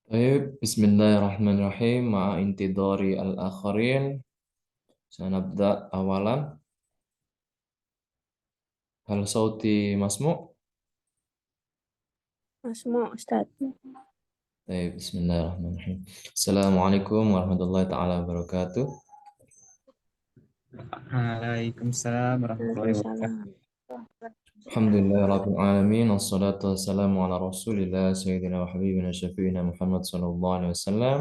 طيب بسم الله الرحمن الرحيم مع انتظار الآخرين سنبدأ أولا. هل صوتي مسموع؟ مسموع أستاذ. طيب بسم الله الرحمن الرحيم. السلام عليكم ورحمة الله تعالى وبركاته. Waalaikumsalam warahmatullahi wabarakatuh. Waalaikumsalam. الحمد لله رب العالمين والصلاة والسلام على رسول الله سيدنا وحبيبنا شفيعنا محمد صلى الله عليه وسلم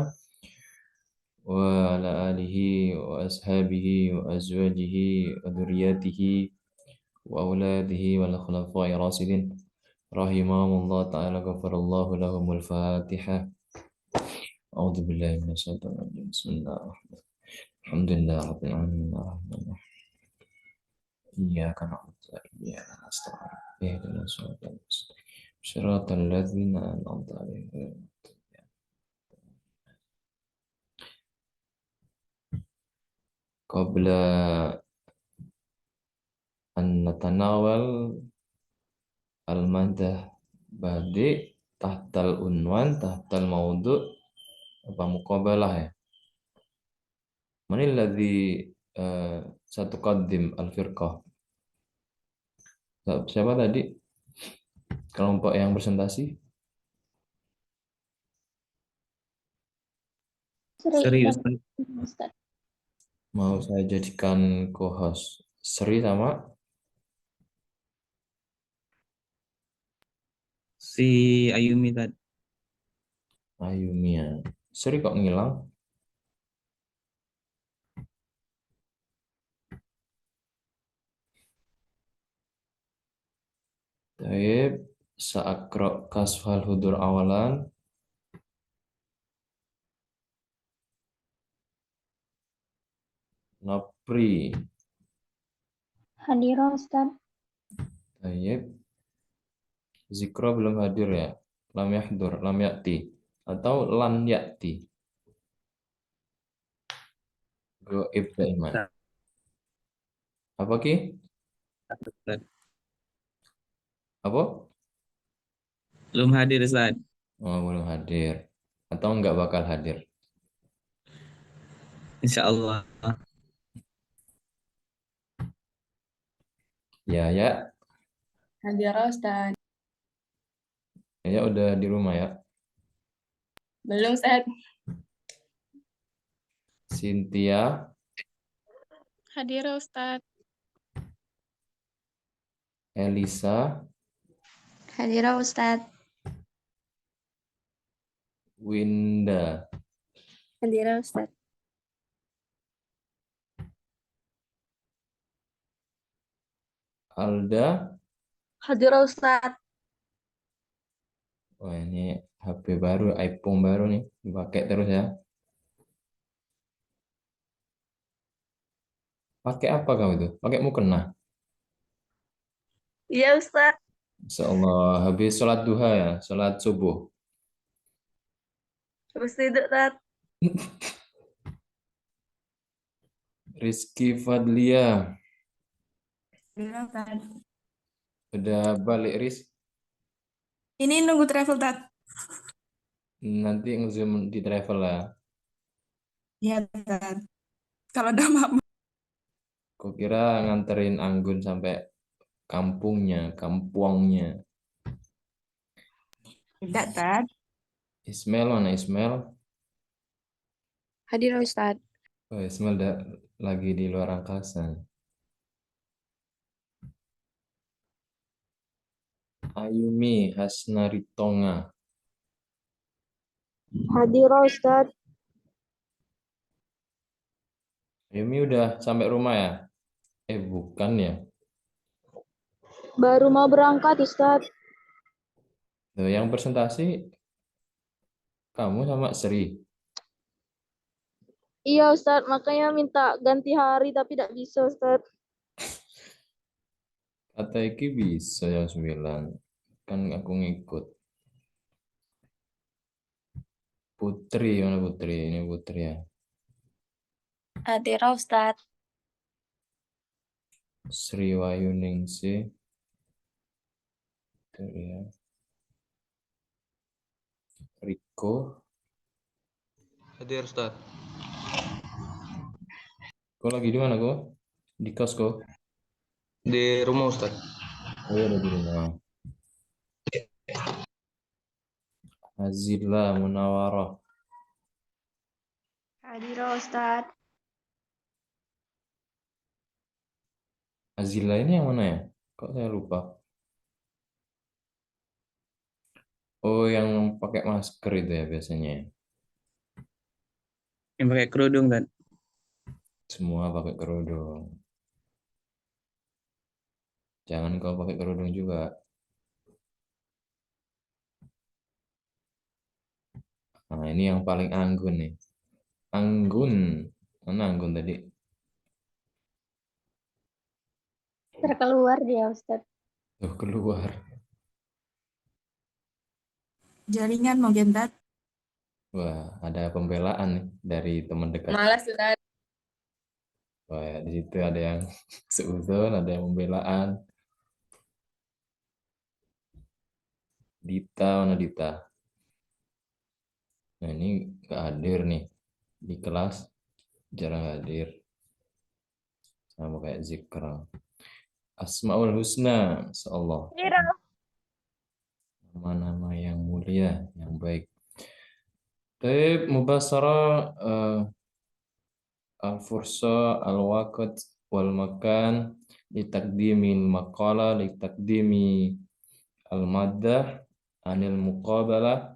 وعلى آله وأصحابه وأزواجه وذرياته وأولاده والخلفاء الراشدين رحمهم الله تعالى غفر الله لهم الفاتحة. أعوذ بالله من الشيطان الرجيم بسم الله الرحمن الرحيم الحمد لله رب العالمين الرحمن الرحيم إياك نعبد وإياك نستعين اهدنا الصراط المستقيم صراط الذين أنعمت عليهم. قبل أن نتناول المادة badi tahtal unwan tahtal maudu apa muqabalah ya. Manil ladzi satuqaddim al-firqah. Siapa tadi kelompok yang presentasi? Serius, Ustaz. Mau saya jadikan co-host Sri sama si Ayumi tadi. Ayumia. Sri kok ngilang? Taib sa'akro kasfal hudur awalan. Napri. Hadir Ustaz. Taib Zikro belum hadir ya. Lam yahdur, lam yakti. Atau lan yakti. Goib daiman. Apa Ki? Apa? Belum hadir Ustaz. Oh, belum hadir. Atau enggak bakal hadir. Insya Allah. Ya, ya. Hadir Ustaz. Ya udah di rumah ya. Belum Ustaz. Cynthia, Hadir Ustaz. Elisa, Hadir Ustaz. Winda, Hadir Ustaz. Alda. Hadir Ustaz. Wah ini HP baru, iPhone baru nih. Dipakai terus ya. Pakai apa kamu itu? Pakai mukena. Iya Ustaz. Insyaallah habis sholat duha ya, sholat subuh. Terus tidur Ustaz. Rizky Fadlia, Hadir Ustaz. udah balik Riz? Ini nunggu travel Tat. Nanti nge-zoom di travel lah. Iya Tat. Kalau udah mama. Kukira nganterin Anggun sampai kampungnya, kampuangnya. Tidak Tat. Ismail mana Ismail? Hadir Ustaz. Oh, Ismail lagi di luar angkasa. Ayumi Hasnaritonga. Hadir Ustaz. Ayumi udah sampai rumah ya? Bukan ya. Baru mau berangkat Ustaz. Loh, yang presentasi kamu sama Sri. Iya Ustaz, makanya minta ganti hari tapi tidak bisa Ustaz. Kata Iki bisa yang 9. Kan aku ngikut. Putri, mana Putri? Ini Putri ya. Hadir Ustaz. Sri Wayuningsi. Itu ya. Riko. Hadir Ustaz. Kau lagi di mana kau? Di kos kau? Di rumah Ustaz. Oh iya, ada di rumah. Azillah Munawarah. Hadir Ustaz. Azillah ini yang mana ya? Kok saya lupa? Oh, yang pakai masker itu ya biasanya. Yang pakai kerudung, Tad. Semua pakai kerudung. Jangan kau pakai kerudung juga. Nah, ini yang paling anggun nih. Anggun. Mana anggun tadi? Terkeluar dia Ustaz. Tuh, keluar. Jaringan mungkin Tat. Wah, ada pembelaan nih dari teman dekat. Malas Tat. Wah, ya, di situ ada yang seuzon, ada yang pembelaan. Dita, mana Dita? Nah, ini nggak hadir nih di kelas, jarang hadir. Sama kayak Zikra. Asmaul Husna, Allah. Nama-nama yang mulia, yang baik. Taib mubasara al-fursa al-waqt wal makan litakdimil maqala litakdimi al-maddah anil muqabalah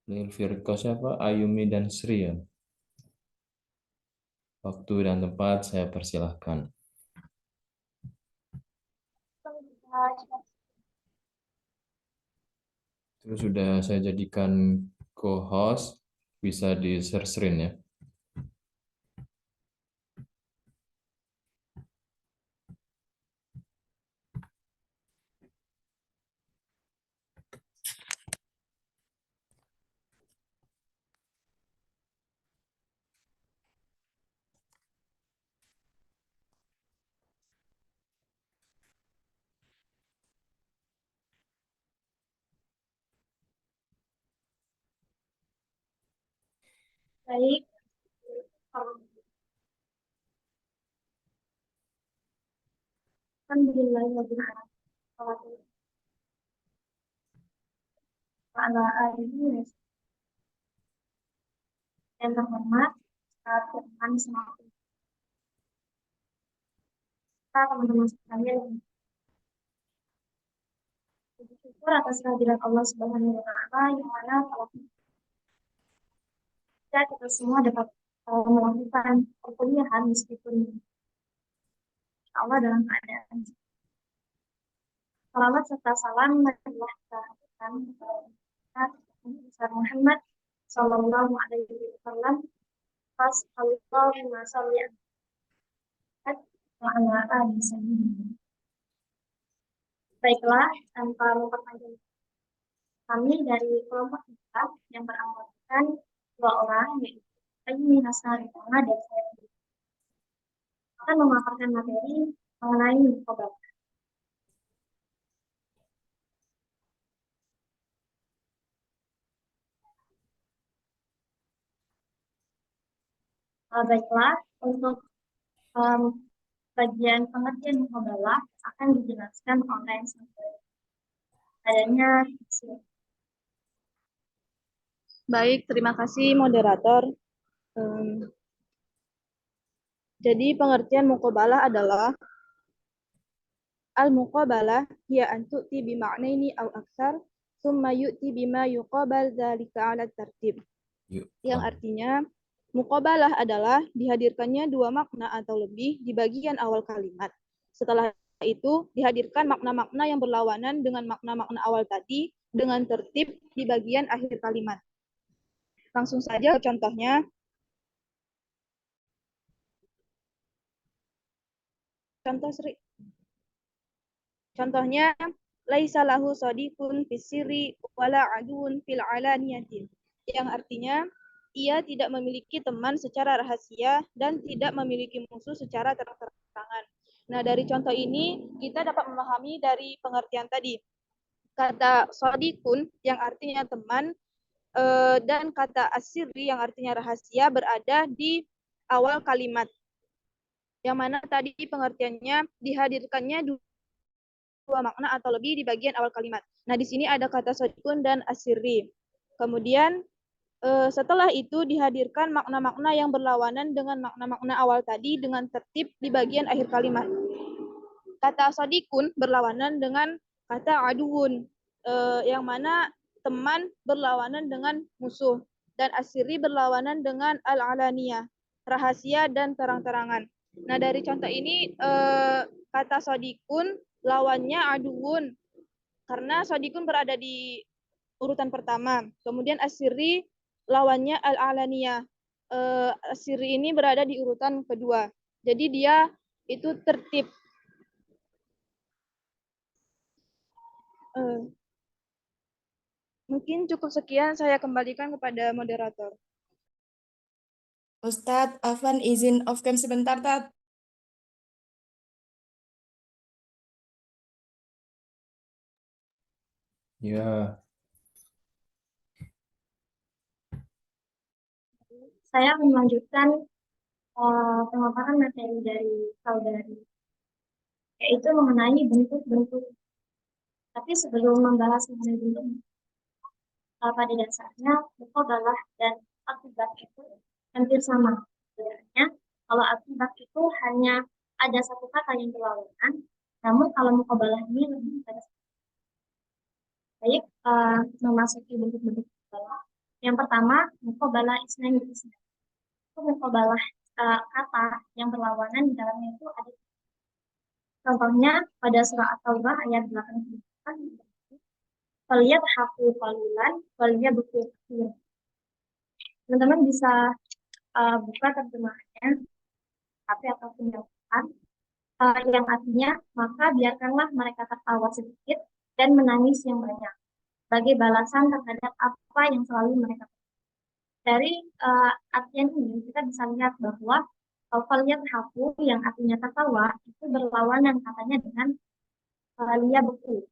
lil firqah siapa Ayumi dan Sri ya. Waktu dan tempat saya persilahkan. Terus sudah saya jadikan co-host, bisa di share screen ya. Baik. Alhamdulillah ala alihi yang terhormat teman semua kita teman-teman sekalian, puji syukur atas kehadiran Allah Subhanahu wa Ta'ala yang mana kalau kita semua dapat melakukan perkuliahan meskipun insya Allah dalam keadaan salawat serta salam marilah kita haturkan kepada Nabi Muhammad Sallallahu Alaihi Wasallam. Allahumma sholli wa ala ali sayyidina. Baiklah, tanpa memperpanjang, kami dari kelompok kita yang beranggotakan 2 orang, yaitu Ayumi Hasanah dan saya akan memaparkan materi mengenai muqabalah. Baiklah, untuk bagian pengertian muqabalah akan dijelaskan oleh adanya. Baik, terima kasih moderator. Jadi pengertian muqabalah adalah al-muqabalah hiya an tu'ti bi ma'naini aw aktsar thumma yu'ti bima yuqabal dzalika 'ala tartib. Yang artinya muqabalah adalah dihadirkannya 2 makna atau lebih di bagian awal kalimat. Setelah itu dihadirkan makna-makna yang berlawanan dengan makna-makna awal tadi dengan tertib di bagian akhir kalimat. Langsung saja ke contohnya. Contohnya, laisa lahu shadiqun fis sirri wala aduun fil alaniyatin. Yang artinya, ia tidak memiliki teman secara rahasia dan tidak memiliki musuh secara terang-terangan. Nah, dari contoh ini kita dapat memahami dari pengertian tadi. Kata shadiqun yang artinya teman dan kata asirri yang artinya rahasia berada di awal kalimat. Yang mana tadi pengertiannya dihadirkannya dua makna atau lebih di bagian awal kalimat. Nah, di sini ada kata sodikun dan asirri. Kemudian setelah itu dihadirkan makna-makna yang berlawanan dengan makna-makna awal tadi dengan tertib di bagian akhir kalimat. Kata sodikun berlawanan dengan kata aduun, yang mana teman berlawanan dengan musuh, dan asiri berlawanan dengan al-alaniyah, rahasia dan terang-terangan. Nah, dari contoh ini kata sodikun lawannya aduun, karena sodikun berada di urutan pertama. Kemudian asiri lawannya al-alaniyah. Asiri ini berada di urutan kedua. Jadi dia itu tertib. Mungkin cukup sekian, saya kembalikan kepada moderator. Ustadz, Afwan izin off cam sebentar, Tat. Ya, Saya melanjutkan pemaparan materi dari saudari, yaitu mengenai bentuk-bentuk. Tapi sebelum membahas mengenai bentuk, pada dasarnya muqabalah dan akibat itu hampir sama. Sebenarnya, kalau akibat itu hanya ada satu kata yang berlawanan, namun kalau muqabalah ini lebih pada baik memasuki bentuk-bentuk muqabalah. Yang pertama, muqabalah isnan isnan. Itu muqabalah kata yang berlawanan di dalamnya itu ada. Contohnya pada surah At-Taubah ayat 8. Faliyat haku falulan, faliyat buku. Teman-teman bisa buka terjemahannya, tapi ataupun yang artinya, maka biarkanlah mereka tertawa sedikit dan menangis yang banyak sebagai balasan terhadap apa yang selalu mereka lakukan. Dari artian ini kita bisa lihat bahwa faliyat haku yang artinya tertawa itu berlawanan katanya dengan liya buku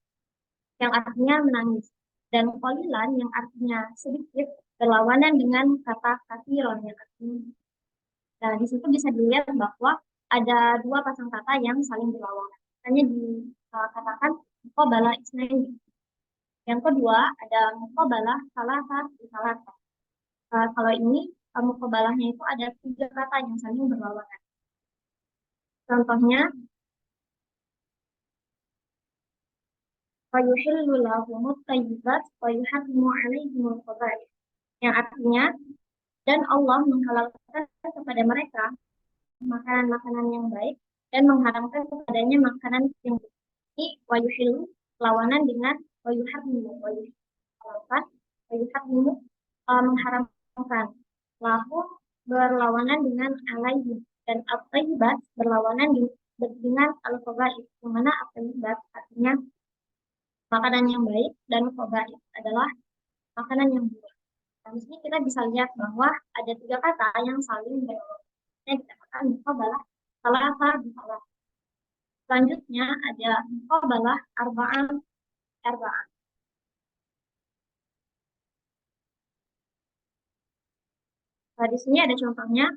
yang artinya menangis, dan qalilan yang artinya sedikit berlawanan dengan kata kathiron yang artinya. Nah, di situ bisa dilihat bahwa ada dua pasang kata yang saling berlawanan. Hanya dikatakan muqabalah isnain. Yang kedua ada muqabalah salasa salasa. Kalau ini muqabalahnya itu ada 3 kata yang saling berlawanan. Contohnya fayuhillu lahumut thayyibat wa yuharrimu 'alaihimul khaba'ith, yang artinya dan Allah menghalalkan kepada mereka makanan-makanan yang baik dan mengharamkan kepadanya makanan yang buruk. Ini wa yuhillu lawanan dengan wa yuharrimu, mengharamkan, lahum berlawanan dengan alaihi, dan at-thayyibat berlawanan dengan al-khaba'ith, yang mana at-thayyibat artinya makanan yang baik dan khaba'ith adalah makanan yang buruk. Nah, di sini kita bisa lihat bahwa ada 3 kata yang saling berlawanan. Yang dikatakan muqabalah salasa bisalah. Selanjutnya ada muqabalah arba'an. Nah, di sini ada contohnya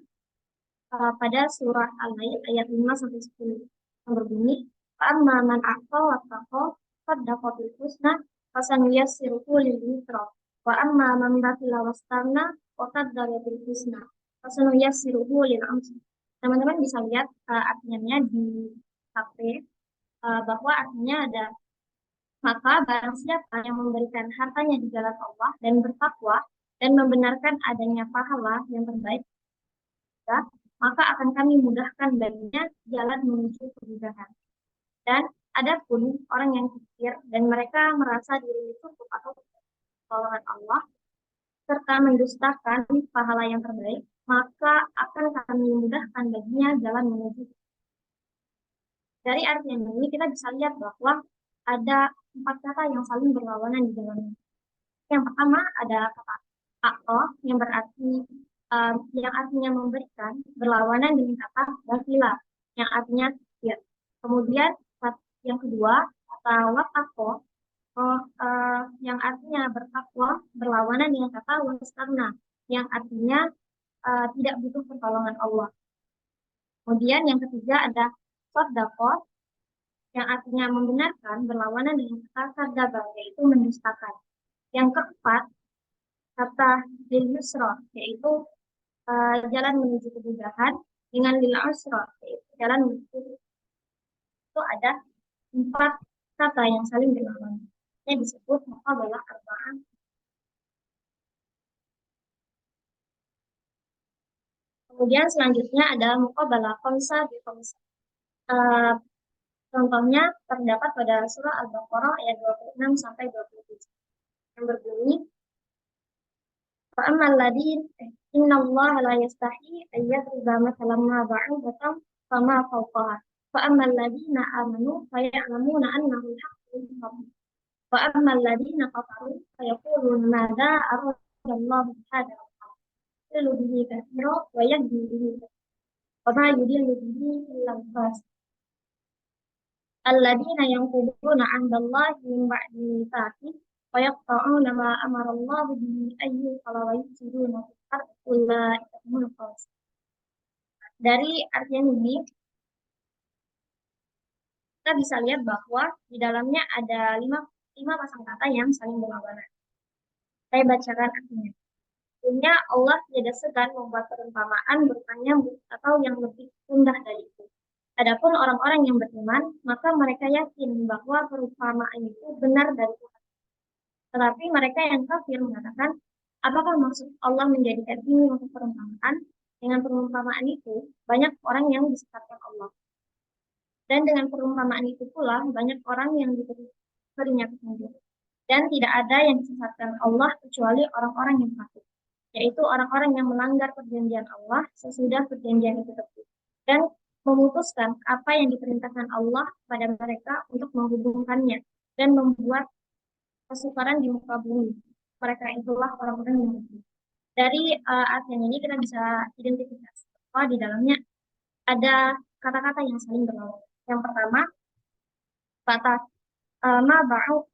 pada surah Al-Lail ayat 5-10 yang berbunyi amma man a'ta wa taqa saddaqa bil husna fasanuyassiruhu lil yusra wa amma man bakhila wastaghna wa kadzdzaba bil husna fasanuyassiruhu lil usra. Teman-teman bisa lihat artinya di HP bahwa artinya ada maka barang siapa yang memberikan hartanya di jalan Allah dan bertakwa dan membenarkan adanya pahala yang terbaik, maka akan kami mudahkan baginya jalan menuju kemudahan. Dan adapun orang yang kafir dan mereka merasa diri cukup atau pertolongan Allah serta mendustakan pahala yang terbaik, maka akan kami mudahkan baginya jalan menuju. Dari artian ini kita bisa lihat bahwa ada 4 kata yang saling berlawanan di dalamnya. Yang pertama ada kata a'ta yang berarti yang artinya memberikan, berlawanan dengan kata bakhila yang artinya kafir. Kemudian yang kedua kata wataqo yang yang artinya bertakwa berlawanan dengan kata wastarna yang artinya tidak butuh pertolongan Allah. Kemudian yang ketiga ada sodaqah yang artinya membenarkan berlawanan dengan kata kadzdzaba yaitu mendustakan. Yang keempat kata lil yusra yaitu jalan menuju kemudahan dengan lil usra yaitu jalan menuju itu ada 4 kata yang saling berlawanan. Ini disebut muqabalah arba'ah. Kemudian selanjutnya ada muqabalah khamsa bi khamsa. Contohnya terdapat pada surah Al-Baqarah ayat 26 sampai 27 yang berbunyi فَأَمَّا الَّذِينَ إِنَّ اللَّهَ لَا يَسْتَحْيِي أَن يَضْرِبَ مَثَلًا مَا بَعُوضَةً فَمَا فَوْقَهَا فَأَمَّا الَّذِينَ آمَنُوا فَيَعْلَمُونَ أَنَّهُ الْحَقُّ مِنْ رَبِّهِمْ وَأَمَّا الَّذِينَ كَفَرُوا فَيَقُولُونَ مَاذَا أَرَادَ اللَّهُ بِهَذَا مَثَلًا يُضِلُّ بِهِ كَثِيرًا وَيَهْدِي بِهِ كَثِيرًا وَمَا يُضِلُّ بِهِ إِلَّا الْفَاسِقِينَ الَّذِينَ يَنقُضُونَ عَهْدَ اللَّهِ مِنْ بَعْدِ مِيثَاقِهِ وَيَقْطَعُونَ مَا أَمَرَ اللَّهُ بِهِ أَن يُوصَلَ وَيُفْسِدُونَ فِي الْأَرْضِ أُولَٰئِكَ هُمُ الْفَاسِقُونَ. Dari artian ini kita bisa lihat bahwa di dalamnya ada lima pasang kata yang saling berlawanan. Saya bacakan artinya. Artinya Allah tidak segan membuat perumpamaan berupa nyamuk atau yang lebih rendah dari itu. Adapun orang-orang yang beriman, maka mereka yakin bahwa perumpamaan itu benar dari Tuhan. Tetapi mereka yang kafir mengatakan, apakah maksud Allah menjadikan ini untuk perumpamaan? Dengan perumpamaan itu, banyak orang yang disesatkan Allah. Dan dengan perumpamaan itu pula, banyak orang yang diberinya petunjuk. Dan tidak ada yang disesatkan Allah kecuali orang-orang yang kafir, yaitu orang-orang yang melanggar perjanjian Allah sesudah perjanjian itu terbit. Dan memutuskan apa yang diperintahkan Allah pada mereka untuk menghubungkannya dan membuat kesukaran di muka bumi. Mereka itulah orang-orang yang kafir. Dari artian ini kita bisa identifikasi bahwa di dalamnya ada kata-kata yang saling berlawanan. Yang pertama, kata ma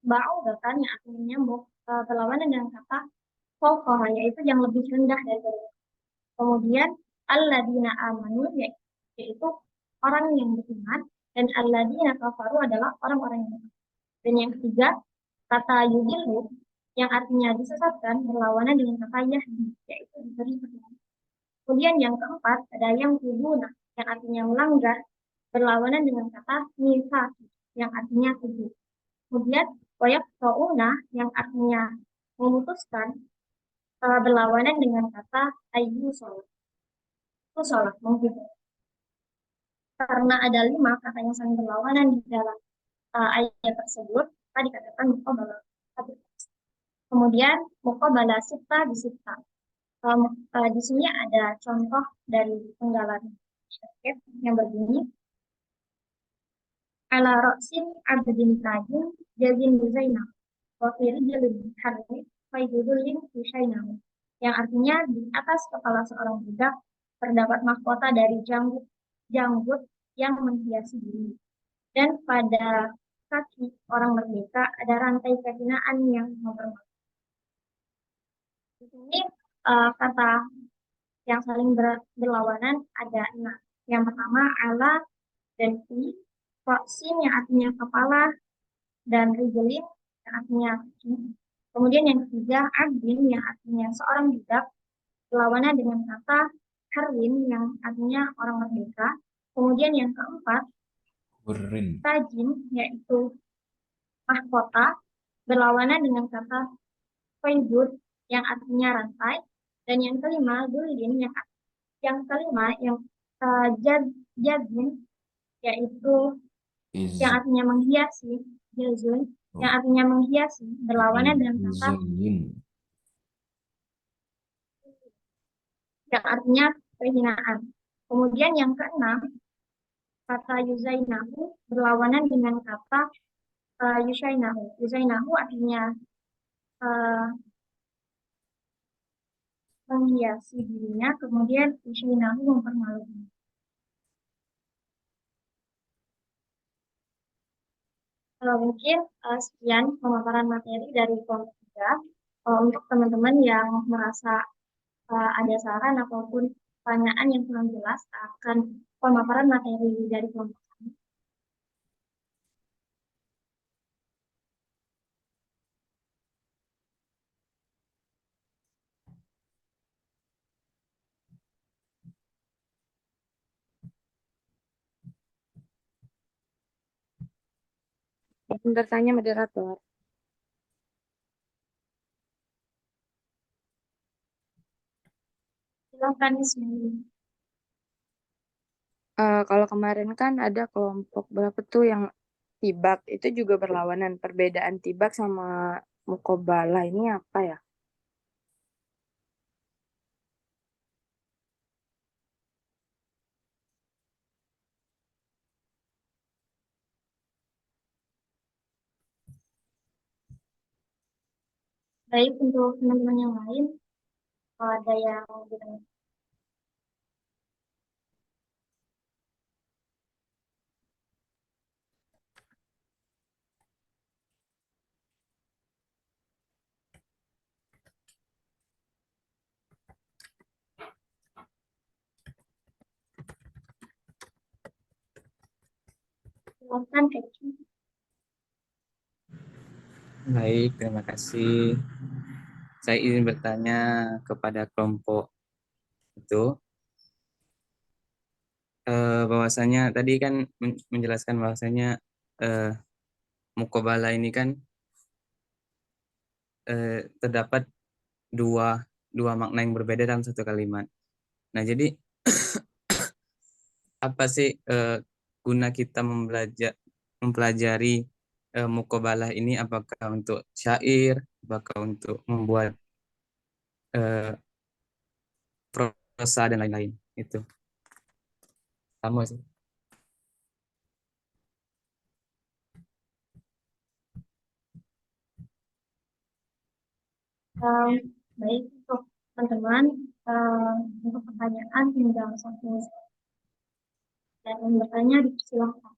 ba'udatan yang artinya nyambung berlawanan dengan kata fawqaha yaitu yang lebih rendah dari itu. Kemudian alladzina amanu yaitu orang yang beriman dan alladzina kafaru adalah orang-orang yang kafir. Dan yang ketiga, kata yudillu yang artinya disesatkan berlawanan dengan kata yahdi yaitu diberi petunjuk. Kemudian yang keempat ada yang kubuna yang artinya melanggar berlawanan dengan kata mitsaqi yang artinya tujuh. Kemudian wayaqtauna yang artinya memutuskan berlawanan dengan kata ayyu sholat. Itu sholat menghibur. Karena ada 5 kata yang saling berlawanan di dalam ayat tersebut, maka dikatakan muqabalah. Kemudian muqabalah sitta bisitta. Di sini ada contoh dari penggalan yang berbunyi ala ra'sin abdin tajin jazin buzaina wa fi rijlin harri faidulin husainahu yang artinya di atas kepala seorang budak terdapat mahkota dari janggut yang menghiasi diri dan pada kaki orang merdeka ada rantai kehinaan yang mempermalukan. Di sini kata yang saling berlawanan ada 6. Yang pertama ala dan fi, sin yang artinya kepala dan rijlin yang artinya kaki. Kemudian yang ketiga abdin yang artinya seorang budak berlawanan dengan kata harin yang artinya orang merdeka. Kemudian yang keempat tajin yaitu mahkota berlawanan dengan kata faidud yang artinya rantai. Dan yang kelima zulin yang kelima yang jazin yaitu yang artinya menghiasi, jazun yang artinya menghiasi berlawanan dengan kata yang artinya kehinaan. Kemudian yang keenam kata yuzainahu berlawanan dengan kata yusainahu. Yuzainahu artinya menghiasi dirinya, kemudian yusainahu mempermalukan. Mungkin sekian pemaparan materi dari kelompok 3. Untuk teman-teman yang merasa ada saran ataupun pertanyaan yang kurang jelas akan pemaparan materi dari kelompok kami. Izin bertanya moderator. Silakan Ismail. Kalau kemarin kan ada kelompok berapa tuh yang tibak itu juga berlawanan. Perbedaan tibak sama mukobala ini apa ya? Baik, untuk teman-teman yang lain, kalau ada yang bertanya. Silakan Eki. Baik, terima kasih. Saya izin bertanya kepada kelompok itu, bahwasanya tadi kan menjelaskan bahwasanya mukobala ini kan terdapat dua makna yang berbeda dalam satu kalimat. Nah, jadi apa sih guna kita mempelajari mukobalah ini? Apakah untuk syair, apakah untuk membuat prosa dan lain-lain? Itu sama sih. Baik, untuk teman-teman, untuk pertanyaan tinggal satu dan yang bertanya dipersilakan.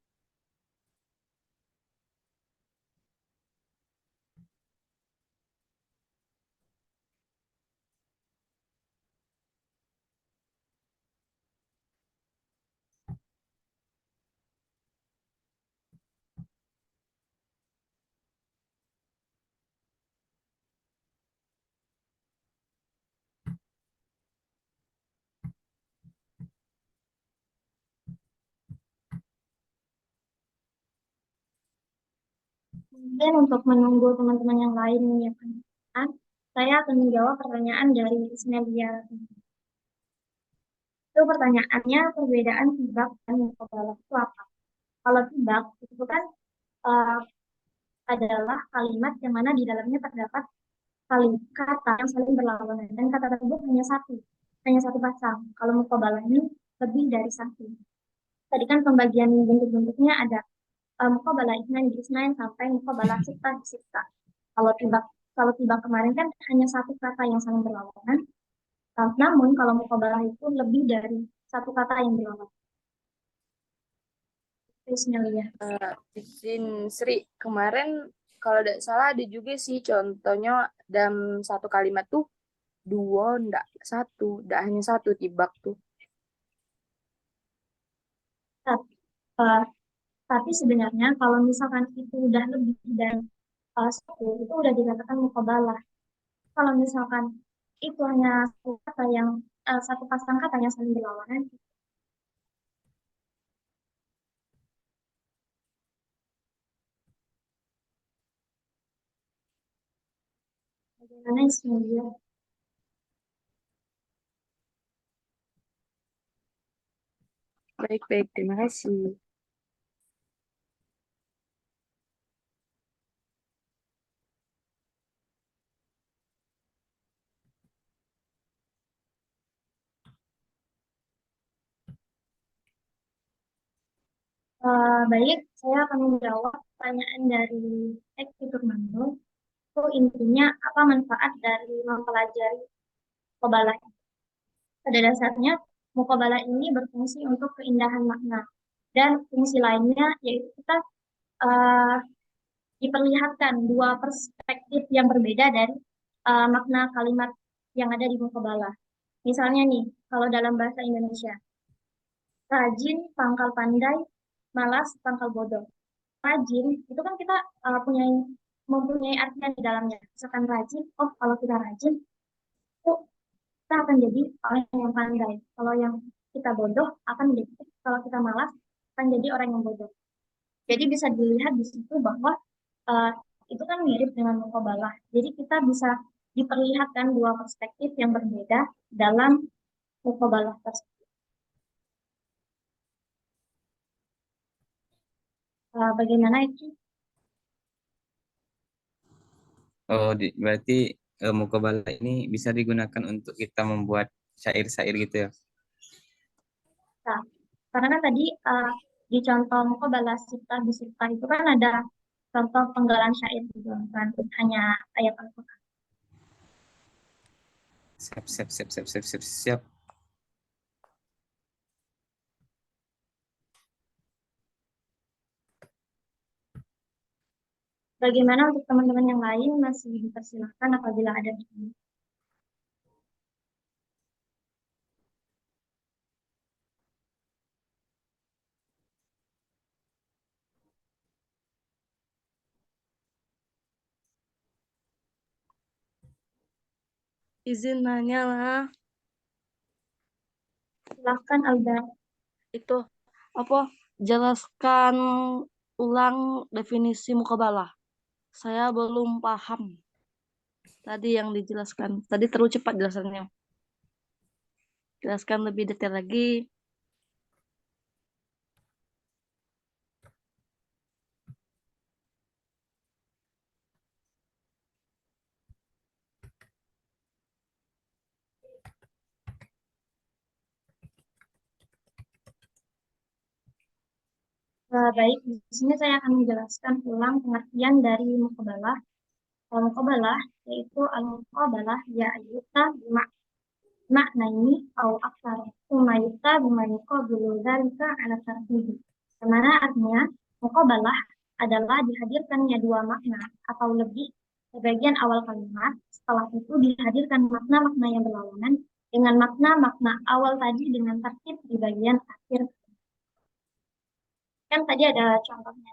Mungkin untuk menunggu teman-teman yang lain menyiapkan pertanyaan, saya akan menjawab pertanyaan dari Ismelia. Itu pertanyaannya, perbedaan tibak dan mukobalah itu apa? Kalau tibak itu kan adalah kalimat yang mana di dalamnya terdapat kata yang saling berlawanan dan kata tersebut hanya satu pasang. Kalau mukobalah ini lebih dari satu. Tadi kan pembagian bentuk-bentuknya ada mukobalah isnain isnain sampai mukobalah sita sita. Kalau tiba kemarin kan hanya satu kata yang saling berlawanan. Namun kalau mukobalah itu lebih dari satu kata yang berlawanan. Bismillah. Izin Sri, kemarin kalau tidak salah ada juga sih contohnya dalam satu kalimat tuh dua, ndak hanya satu tibak tuh. Tapi sebenarnya kalau misalkan itu udah lebih dari satu, itu udah dikatakan mukobalah. Kalau misalkan itu hanya satu kata yang satu pasang kata yang saling berlawanan, bagaimana Ismail? Baik, terima kasih. Baik, saya akan menjawab pertanyaan dari Eki Turmando. Itu intinya apa manfaat dari mempelajari mukobalah? Pada dasarnya, mukobalah ini berfungsi untuk keindahan makna. Dan fungsi lainnya yaitu kita uh, diperlihatkan dua perspektif yang berbeda dari makna kalimat yang ada di mukobalah. Misalnya nih, kalau dalam bahasa Indonesia, rajin, pangkal pandai, malas, pangkal bodoh. Rajin, itu kan kita mempunyai artian di dalamnya. Misalkan rajin, oh kalau kita rajin, itu kita akan jadi orang yang pandai. Kalau yang kita bodoh, akan menjadi, kalau kita malas, akan jadi orang yang bodoh. Jadi bisa dilihat di situ bahwa uh, itu kan mirip dengan mukobalah. Jadi kita bisa diperlihatkan dua perspektif yang berbeda dalam mukobalah tersebut. Bagaimana itu? Oh, berarti mukobalah ini bisa digunakan untuk kita membuat syair-syair gitu ya? Nah, karena kan tadi di contoh mukobalah sifat bisifat itu kan ada contoh penggalan syair juga kan, hanya ayat Al-Quran. Siap. Bagaimana untuk teman-teman yang lain masih dipersilahkan apabila ada di sini. Izin nanya lah. Silahkan Alda. Itu apa? Jelaskan ulang definisi mukabalah. Saya belum paham. Tadi yang dijelaskan. Tadi terlalu cepat jelasannya. Jelaskan lebih detail lagi. Baik, di sini saya akan menjelaskan ulang pengertian dari muqabalah. Muqabalah yaitu al-muqabalah ya ayyuta makna ini au aksar umayuta bima yuqabilu dzalika ala tartibi. Dimana artinya muqabalah adalah dihadirkannya dua makna atau lebih di bagian awal kalimat, setelah itu dihadirkan makna-makna yang berlawanan dengan makna-makna awal tadi dengan tertib di bagian akhir. Kan tadi ada contohnya.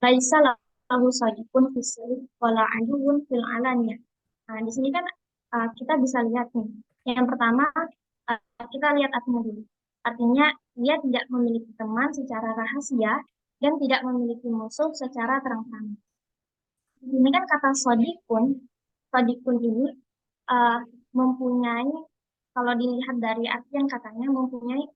Laisa lahu sadiqun fisri wala aduun fil alaniyah. Nah, di sini kan kita bisa lihat nih. Yang pertama, kita lihat artinya dulu. Artinya, dia tidak memiliki teman secara rahasia dan tidak memiliki musuh secara terang-terangan. Ini kan kata sodikun ini mempunyai, kalau dilihat dari artian katanya, mempunyai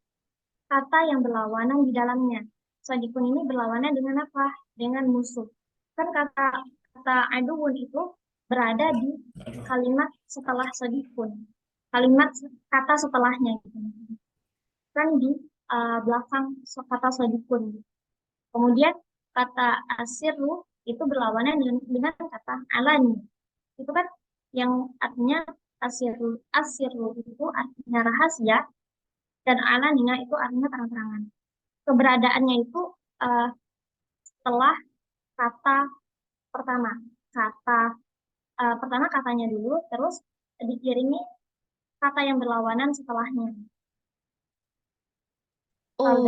kata yang berlawanan di dalamnya. Sodikun ini berlawanan dengan apa? Dengan musuh. Kan kata aduun itu berada di kalimat setelah sodikun. Kalimat kata setelahnya. Gitu. Kan di belakang kata sodikun. Kemudian kata asirru itu berlawanan dengan kata alani. Itu kan yang artinya asirru itu artinya rahasia dan alaninya itu artinya terang-terangan. Keberadaannya itu setelah kata pertama. Pertama katanya dulu, terus dikiringi kata yang berlawanan setelahnya. Oh,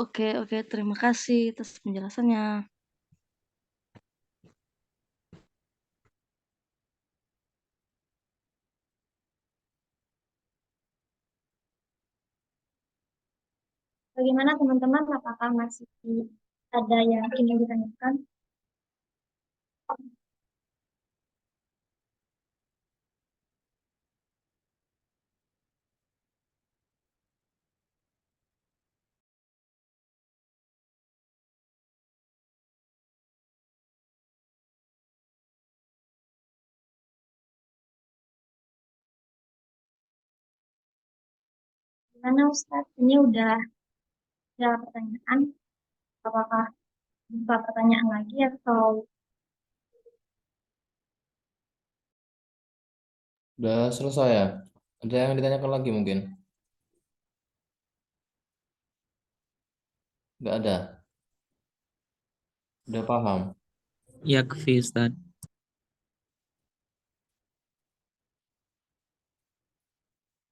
oke. Terima kasih atas penjelasannya. Bagaimana teman-teman? Apakah masih ada yang ingin ditanyakan? Gimana Ustadz? Ini udah pertanyaan. Apakah buka pertanyaan lagi atau Udah selesai ya? Ada yang ditanyakan lagi mungkin? Nggak ada. Udah paham? Yakfi Ustaz.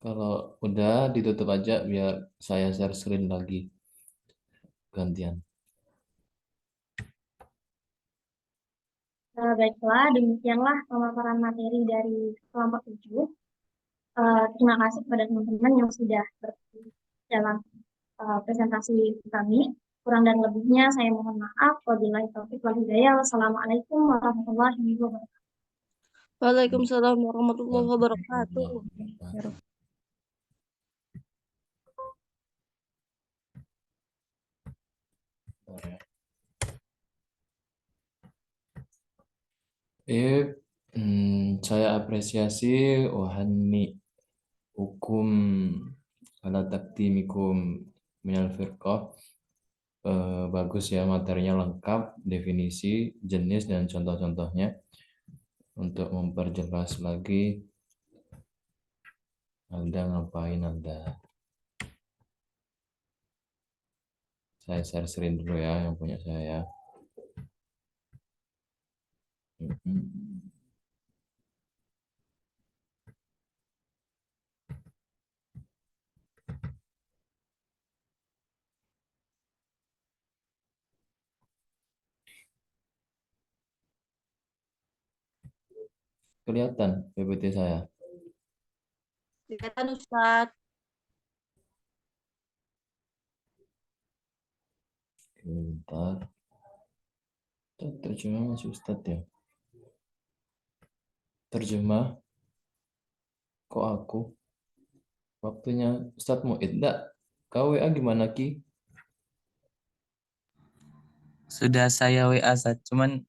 Kalau udah ditutup aja biar saya share screen lagi gantian. Baiklah, demikianlah pemaparan materi dari kelompok 7. Terima kasih kepada teman-teman yang sudah berpartisipasi dalam presentasi kami. Kurang dan lebihnya saya mohon maaf. Wabillahi taufiq wal hidayah. Wassalamualaikum warahmatullahi wabarakatuh. Waalaikumsalam warahmatullahi wabarakatuh. Saya apresiasi wahani hukum ala taktimikum minal firqah. Bagus ya, materinya lengkap, definisi, jenis, dan contoh-contohnya. Untuk memperjelas lagi, Anda ngapain Anda? Saya share screen dulu ya, yang punya saya. Kelihatan PPT saya? Kelihatan Ustaz. Bentar. Terjemah masih Ustaz ya? Terjemah? Kok aku? Waktunya Ustaz mau enggak? Kau WA gimana Ki? Sudah saya WA Ustaz, cuman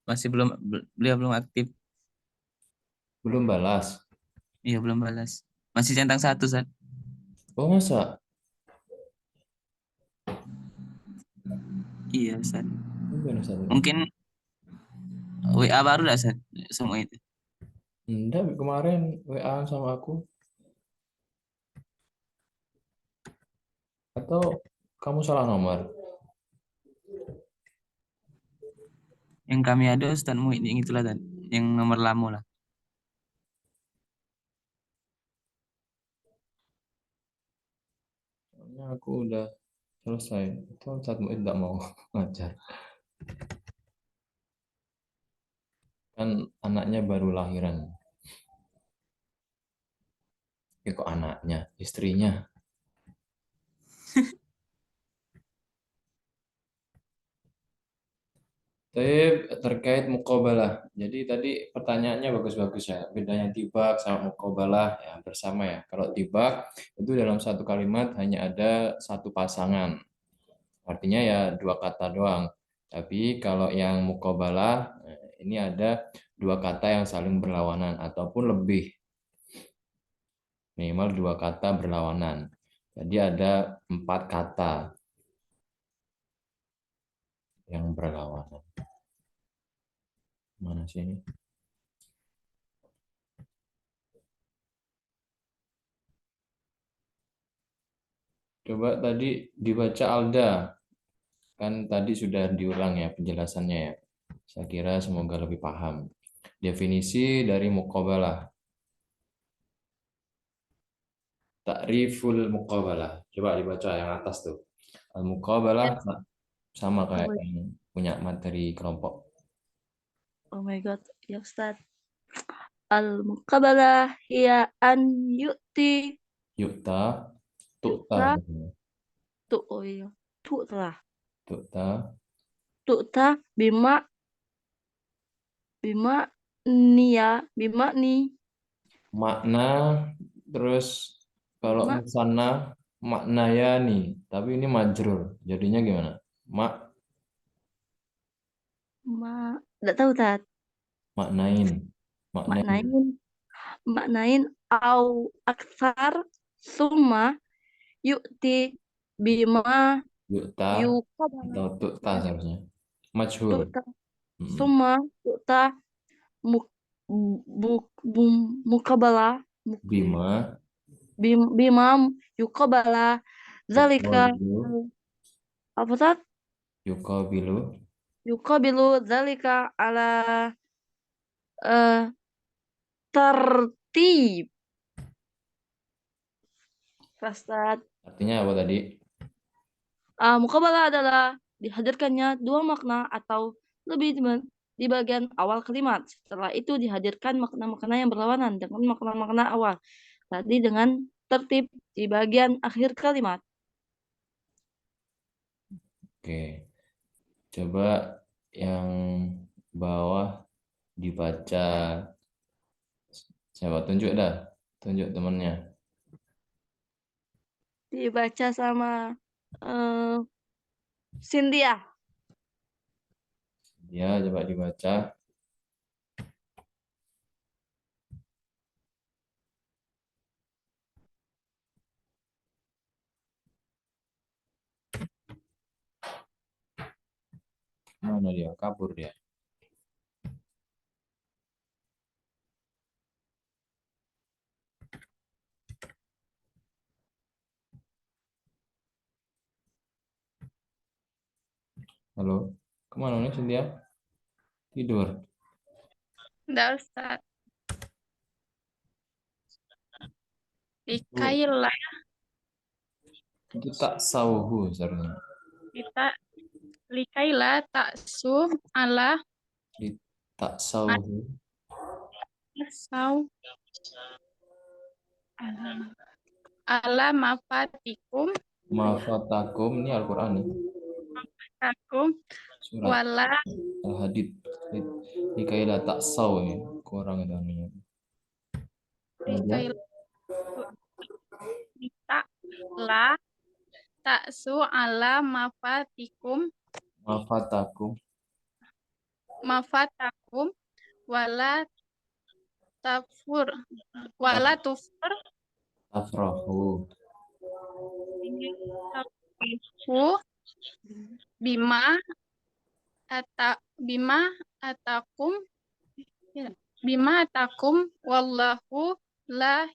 masih beliau belum aktif. Belum balas? Iya, belum balas. Masih centang 1 Ustaz. Oh masa? Iya Ustaz. Ustaz? Mungkin WA baru lah Ustaz, semua itu. Enggak, kemarin WA sama aku. Atau kamu salah nomor? Yang kami ada Ustaz Muhyiddin yang itulah Ustaz, yang nomor lama lah. Soalnya aku udah selesai. Itu Ustaz Muid enggak mau ngajar. Kan anaknya baru lahiran. Ya kok anaknya? Istrinya. Tapi terkait muqabalah. Jadi tadi pertanyaannya bagus-bagus ya. Bedanya tibak sama muqabalah ya bersama ya. Kalau tibak itu dalam satu kalimat hanya ada satu pasangan. Artinya ya dua kata doang. Tapi kalau yang muqabalah ini ada dua kata yang saling berlawanan ataupun lebih. Minimal dua kata berlawanan. Jadi ada 4 kata yang berlawanan. Mana sih ini? Coba tadi dibaca Alda. Kan tadi sudah diulang ya penjelasannya ya. Saya kira semoga lebih paham. Definisi dari muqabalah. Ta'riful muqabalah. Coba dibaca yang atas tuh. Al-muqabalah sama kayak yang punya materi kelompok. Oh my God, ya Ustaz. Al-muqabalah hiya an yu'ti Yukta, tukta. oh iya, tu'ta. Tukta. Tu'ta bima ni. Makna, terus kalau Bima. musanna maknaya nih, tapi ini majrur. Jadinya gimana? Enggak tahu Tat. Maknain. Maknain au aksar summa yu'ti bima Yukta yuqabala. atau tukta seharusnya. Majhul. Tu'ta summa tu'ta muqabala Bima. bima yuqabala zalika Yuqabilu. apa Tat? Yuqabilu. yuqabilu dzalika ala tertib. Ustaz. Artinya apa tadi? Muqabalah adalah dihadirkannya dua makna atau lebih di bagian awal kalimat. Setelah itu dihadirkan makna-makna yang berlawanan dengan makna-makna awal. Tadi dengan tertib di bagian akhir kalimat. Oke. Coba yang bawah dibaca. Siapa? Tunjuk dah. Tunjuk temannya. Dibaca sama Cynthia. Ya, coba dibaca. Mana dia? Kabur dia. Halo, kemana nih Cynthia? Tidur. Enggak, Ustaz. Likailah Itu tak sauhu sebenarnya. kita likailah taksu ala Tak sauhu. sau ala mafatikum Mafatakum ini Al-Quran nih. takum Surat wala Al-Hadid. Dikailah tak sau ini. Kurang itu namanya. likailah kita la taksu ala Mafatakum. mafatakum wala tafur wala tufur Afrahu. bima atakum bima atakum wallahu la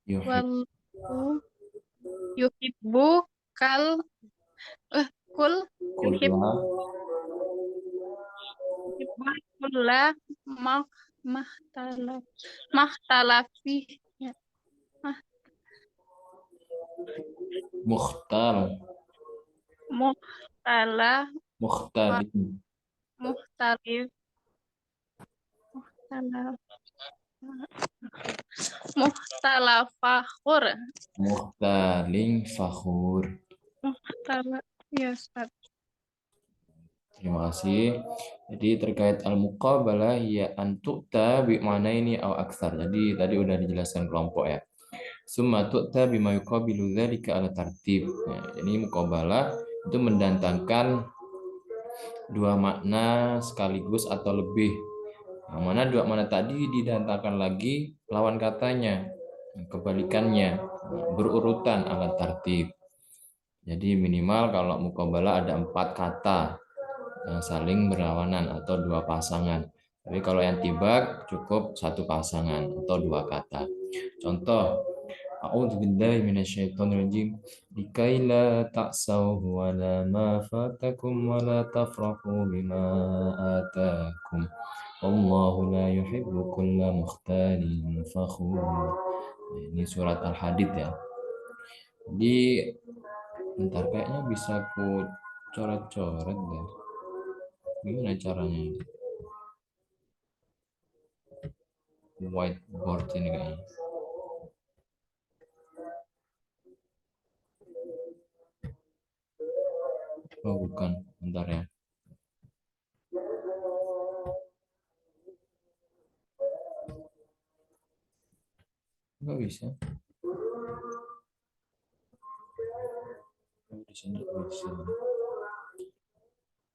wallahu yuhibbu Kulla. kulla mahtalafi Mukhtar. Mukhtalin. Muhtalafakhur. Mukhtalin fakhur. Ya, Ustaz. Terima kasih. Jadi terkait al-muqabalah ya antu'ta bi manaini aw aktsar. Jadi tadi udah dijelaskan kelompok ya. Summa tu'ta bima yuqabilu dzalika ala tartib. Nah, ini muqabalah itu mendatangkan dua makna sekaligus atau lebih. Yang mana dua makna tadi didatangkan lagi lawan katanya, kebalikannya, berurutan ala tartib. Jadi minimal kalau muqabalah ada 4 kata yang saling berlawanan atau dua pasangan. Tapi kalau yang tibak cukup satu pasangan atau dua kata. Contoh, a'udzubillahi minasyaitonirrajim. Likai la ta'sau wa la ma fatakum wa la tafrahu bima atakum. Allahu la yuhibbu kulla mukhtalin fakhur. Ini surat Al-Hadid ya. Jadi bentar kayaknya bisa ku coret-coret deh. Gimana caranya? Whiteboard ini kayaknya. Oh bukan, bentar ya. Nggak bisa. Oh, di sini bisa.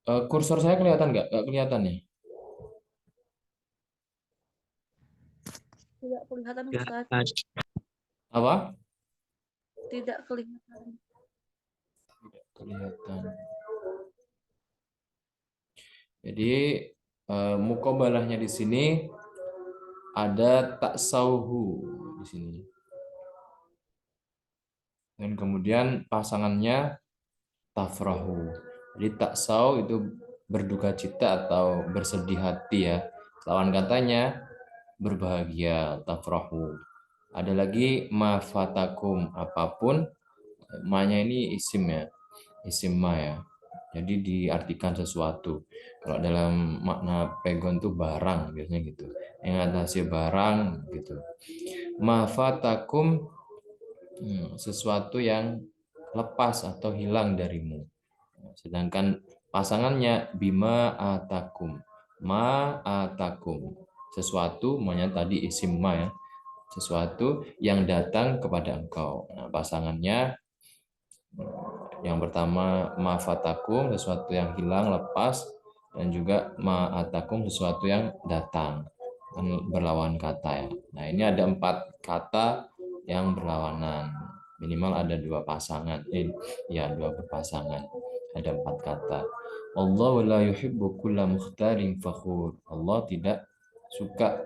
Kursor saya kelihatan nggak? Nggak kelihatan nih. Tidak kelihatan, Ustaz. Apa? Tidak kelihatan. Tidak kelihatan. Jadi muqabalahnya di sini ada taksauhu di sini. Dan kemudian pasangannya tafrahu. Jadi taksau itu berduka cita atau bersedih hati ya. Lawan katanya berbahagia, tafrahu. Ada lagi ma fatakum, apapun. Ma-nya ini isim ya. Isim ma ya. Jadi diartikan sesuatu. Kalau dalam makna pegon itu barang biasanya gitu. Yang atasnya barang gitu. Ma fatakum, sesuatu yang lepas atau hilang darimu. Sedangkan pasangannya bima atakum. Ma atakum. Sesuatu, makanya tadi isim ma ya. Sesuatu yang datang kepada engkau. Nah, pasangannya yang pertama ma fatakum, sesuatu yang hilang, lepas, dan juga ma atakum, sesuatu yang datang. Berlawan kata ya. Nah, ini ada 4 kata yang berlawanan. Minimal ada 2 pasangan. Ya, 2 berpasangan. Ada 4 kata. Allah la yuhibbu kulla mukhtalin fakhur. Allah tidak suka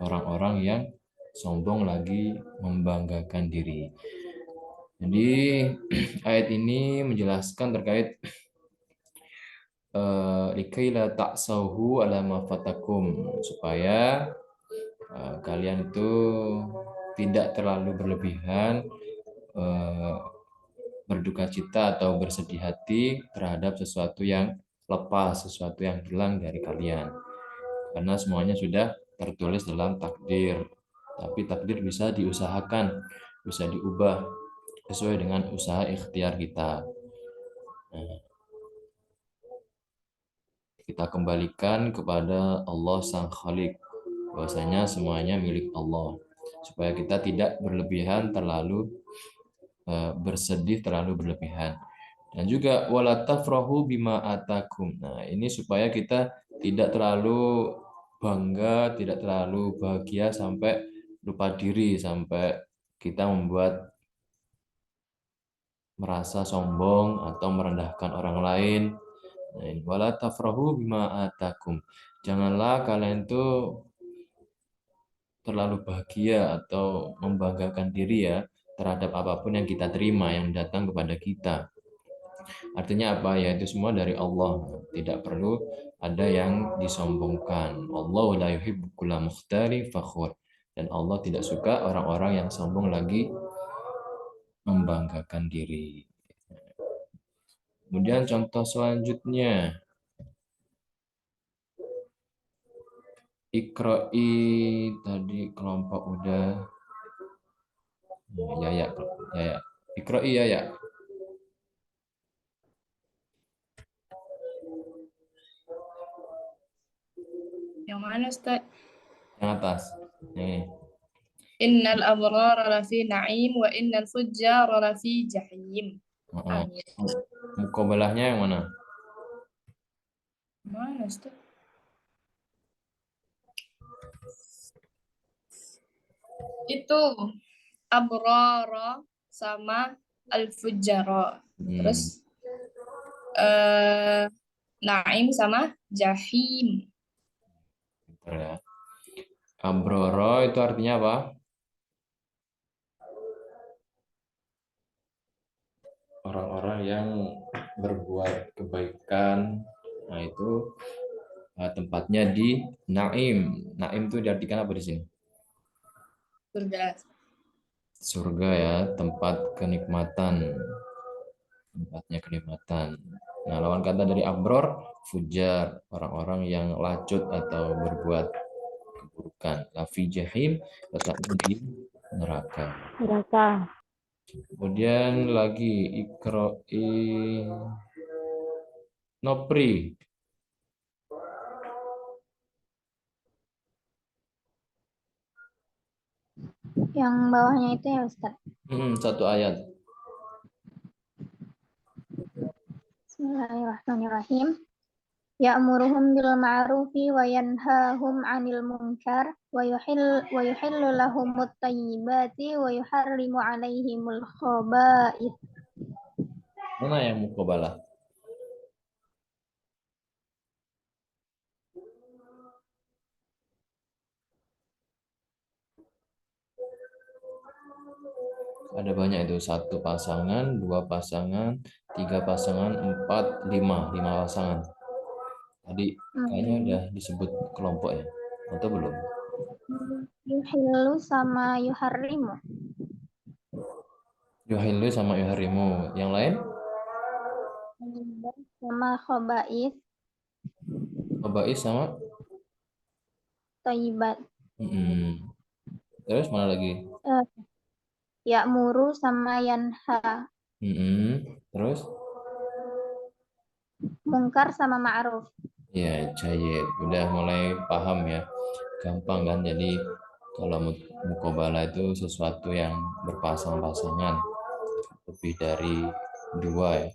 orang-orang yang sombong lagi membanggakan diri. Jadi ayat ini menjelaskan terkait likaila ta'sauhu ala ma fatakum, supaya kalian itu tidak terlalu berlebihan berduka cita atau bersedih hati terhadap sesuatu yang lepas, sesuatu yang hilang dari kalian. Karena semuanya sudah tertulis dalam takdir. Tapi takdir bisa diusahakan, bisa diubah sesuai dengan usaha ikhtiar kita. Nah, kita kembalikan kepada Allah Sang Khalik, bahwasanya semuanya milik Allah, supaya kita tidak berlebihan terlalu bersedih terlalu berlebihan. Dan juga wala tafrahu bima atakum. Nah, ini supaya kita tidak terlalu bangga, tidak terlalu bahagia sampai lupa diri, sampai kita membuat merasa sombong atau merendahkan orang lain. Nah, wala tafrahu bima atakum. Janganlah kalian itu terlalu bahagia atau membanggakan diri ya terhadap apapun yang kita terima yang datang kepada kita. Artinya apa? Ya itu semua dari Allah. Tidak perlu ada yang disombongkan. Allahu la yuhibbu kulla mukhtari fakhur. Dan Allah tidak suka orang-orang yang sombong lagi membanggakan diri. Kemudian contoh selanjutnya. Iqra'i tadi kelompok udah. Ya. Iqra'i ya. Yang mana, Ustaz? Yang atas. Nih. Innal abrara lafi na'im wa innal fujjara lafi jahim. Amin. Muqabalahnya yang mana? Mana, Ustaz? Itu abrara sama al-fujjara. Terus na'im sama jahim. Betul ya. Abroro itu artinya apa? Orang-orang yang berbuat kebaikan. Nah, itu tempatnya di Naim. Naim itu diartikan apa di sini? Surga. Surga ya, tempat kenikmatan. Tempatnya kenikmatan. Nah, lawan kata dari abror, fujar, orang-orang yang lacut atau berbuat keburukan. Lafi jahim, letaknya di neraka. Kemudian lagi ikro'i nopri. Yang bawahnya itu ya Ustaz. Satu ayat. Bismillahirrahmanirrahim. Ya'muruhum bil ma'rufi wa yanhahum 'anil munkar wa yuhillu lahumut thayyibati wa yuharrimu 'alaihimul khaba'ith. Mana yang muqabalah? Ada banyak itu, 1 pasangan, 2 pasangan, 3 pasangan, 4, 5 pasangan. Tadi kayaknya udah disebut kelompok ya, atau belum? Yuhillu sama yuharrimu. Yuhillu sama yuharimu. Yang lain? Sama khobais, Khaba'is sama? toibat. Terus mana lagi? Ya'muru sama yanha. Terus? Mungkar sama ma'ruf. Ya, jayid. Udah mulai paham ya. Gampang kan? Jadi kalau muqabalah itu sesuatu yang berpasang-pasangan. Lebih dari 2 ya.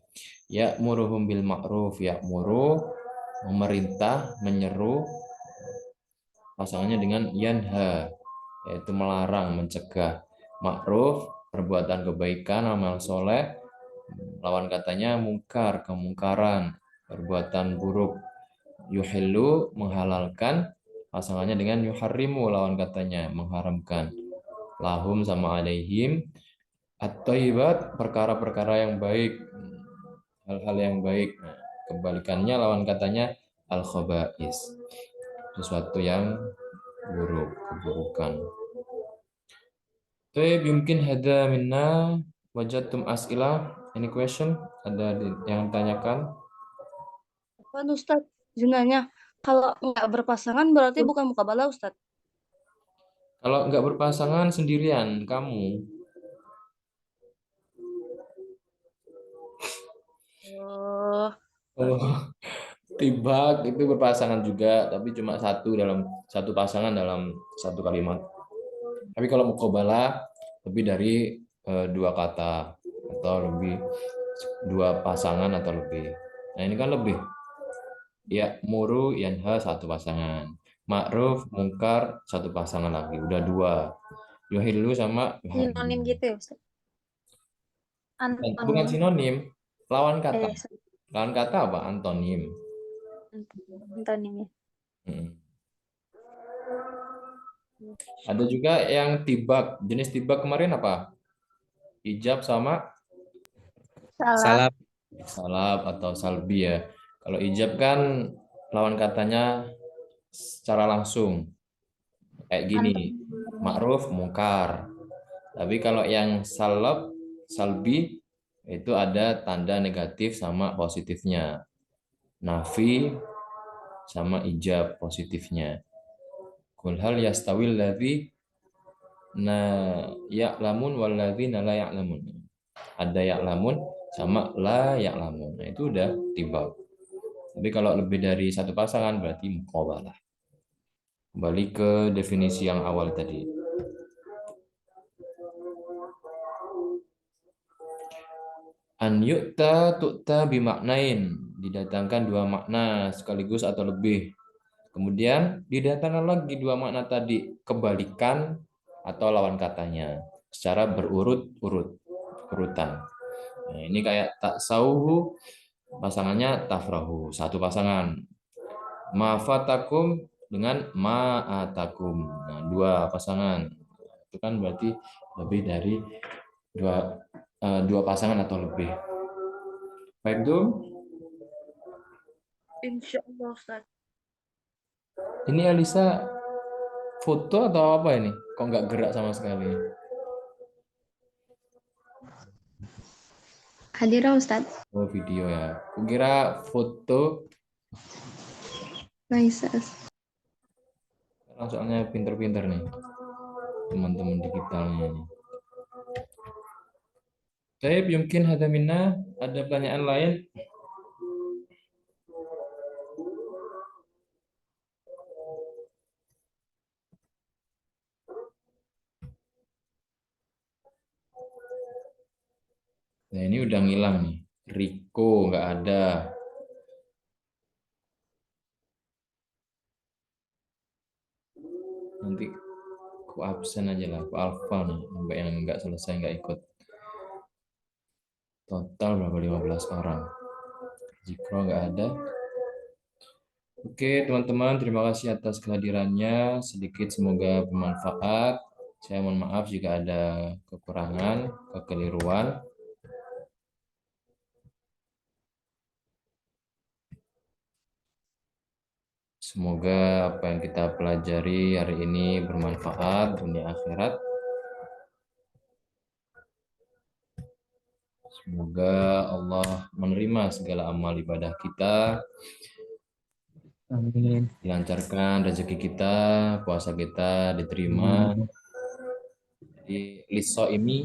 Ya'muruhum bil ma'ruf. Ya'muru, memerintah, menyeru. Pasangannya dengan yanha, yaitu melarang, mencegah. Ma'ruf, perbuatan kebaikan, amal soleh. Lawan katanya mungkar, kemungkaran, perbuatan buruk. Yuhillu, menghalalkan, pasangannya dengan yuharrimu, lawan katanya mengharamkan. Lahum sama alaihim, at-thayyibat, perkara-perkara yang baik, hal-hal yang baik. Nah, kebalikannya lawan katanya al-khaba'is, sesuatu yang buruk, keburukan. Baik, mungkin hada minna wajadtum as'ilah. Any question? Ada yang ditanyakan? Kan Ustadz, zinanya kalau nggak berpasangan berarti bukan mukabalah Ustadz. Kalau nggak berpasangan sendirian, kamu. Oh, Tibak itu berpasangan juga, tapi cuma satu pasangan dalam 1 kalimat. Tapi kalau muqabalah lebih dari 2 kata atau lebih 2 pasangan atau lebih. Nah ini kan lebih. Ya muru yanha 1 pasangan. Ma'ruf mungkar 1 pasangan lagi. Udah 2. Yuhillu sama Sinonim gitu ya Ustaz? bukan sinonim, lawan kata. sorry. Lawan kata apa? Antonim. Antonim ya. Ada juga yang tibak. Jenis tibak kemarin apa? Ijab sama Salap. salab atau salbi ya. Kalau ijab kan lawan katanya secara langsung. Kayak gini. Ma'ruf, mungkar. Tapi kalau yang salbi itu ada tanda negatif sama positifnya. Nafi sama ijab positifnya. Qul hal yastawil ladzi ya'lamun wal ladzina la ya'lamun. Ada ya'lamun sama la ya'lamun. Nah, itu udah tibak. Tapi kalau lebih dari 1 pasangan berarti muqabalah. Kembali ke definisi yang awal tadi. An yu'ta tu'ta bimaknain, didatangkan 2 makna sekaligus atau lebih. Kemudian didatangkan lagi 2 makna tadi, kebalikan atau lawan katanya secara urutan. Nah, ini kayak taksauhu, pasangannya tafrahu, 1 pasangan. Mafatakum dengan ma'atakum. Nah, 2 pasangan. Itu kan berarti lebih dari 2 pasangan atau lebih. Baik, itu. insya Allah Ustadz. Ini Alisa foto atau apa ini? Kok nggak gerak sama sekali? Hadirah Ustadz. Oh, video ya. Kukira foto. Nice. Soalnya pinter-pinter nih teman-teman digitalnya nih. Baik, mungkin ada minna, ada pertanyaan lain? Nah, ini udah ngilang nih. Riko nggak ada. Nanti aku absen aja lah, aku alfa nih, sampai yang nggak selesai nggak ikut. Total berapa? 15 orang. Zikro nggak ada. Oke, teman-teman, terima kasih atas kehadirannya. Sedikit semoga bermanfaat. Saya mohon maaf jika ada kekurangan, kekeliruan. Semoga apa yang kita pelajari hari ini bermanfaat dunia akhirat. Semoga Allah menerima segala amal ibadah kita. Amin. Dilancarkan rezeki kita, puasa kita diterima. Jadi liso ini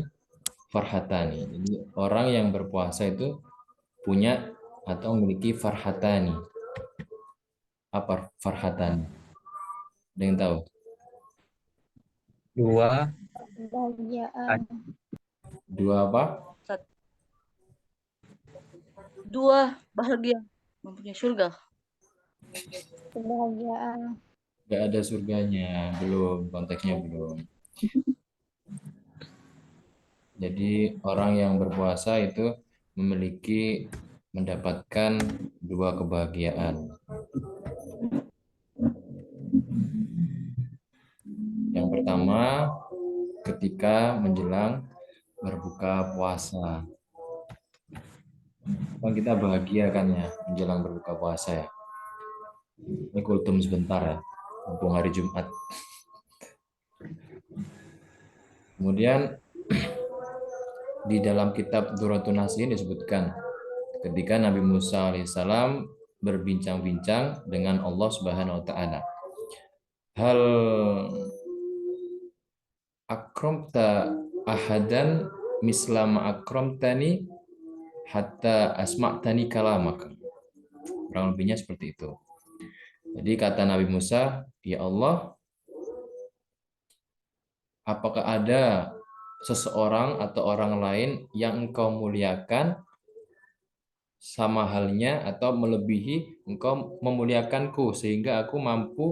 farhatani. Jadi orang yang berpuasa itu punya atau memiliki farhatani. Apa farhatani? Ada yang tahu? Dua. Kebahagiaan. Dua apa? Dua, bahagia, mempunyai surga. Kebahagiaan. Gak ada surganya, belum, konteksnya belum. Jadi orang yang berpuasa itu mendapatkan dua kebahagiaan. Yang pertama, ketika menjelang berbuka puasa. Kan kita bahagia kan ya menjelang berbuka puasa ya. Ini kultum sebentar ya, mumpung hari Jumat. Kemudian di dalam kitab Duratun Nasihin disebutkan ketika Nabi Musa alaihissalam berbincang-bincang dengan Allah Subhanahu wa taala. Hal akramta ahadan mislama akramtani hatta asma'tani kalamak. Kurang lebihnya seperti itu. Jadi kata Nabi Musa, ya Allah, apakah ada seseorang atau orang lain yang engkau muliakan sama halnya atau melebihi engkau memuliakanku sehingga aku mampu